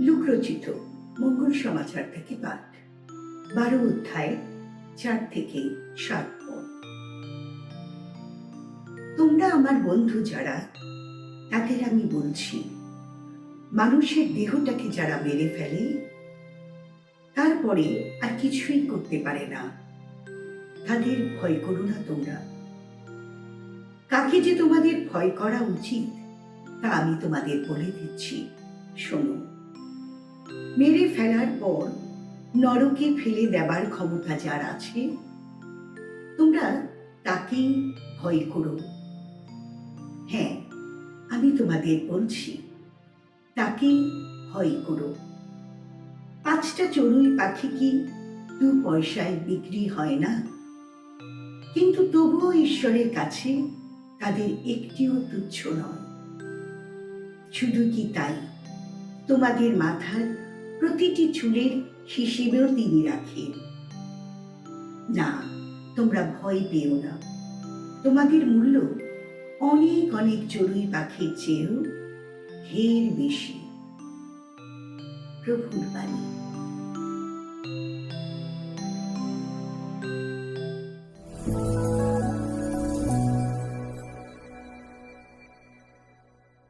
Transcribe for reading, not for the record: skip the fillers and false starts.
লুকরচিত মঙ্গল সমাচার থেকে পাঠ 12 অধ্যায় 4 থেকে 7 পদ। তোমরা আমার বন্ধু যারা, তাদের আমি বলছি, মানুষের দেহটাকে যারা মেরে ফেলে তারপরে আর কিছুই করতে পারে না, তাদের ভয় করো না। তোমরা কাকে যে তোমাদের ভয় করা উচিত তা আমি তোমাদের বলে দিচ্ছি, শোনো। মেরে ফেলার পর নরকে ফেলে দেবার ক্ষমতা যার আছে, তোমরা তাকেই ভয় করো। হ্যাঁ, আমি তোমাদের বলছি, তাকেই ভয় করো। 5টা চড়ুই পাখি কি 2 পয়সায় বিক্রি হয় না? কিন্তু তবুও ঈশ্বরের কাছে তাদের একটিও তুচ্ছ নয়। শুধু কি তাই, তোমাদের মাথার প্রতিটি চুলের হিসেবেও তিনি রাখেন। না, তোমরা ভয় পেও না, তোমাদের মূল্য অনেক অনেক চড়ুই পাখির চেয়েও ঢের বেশি। প্রভুর বাণী।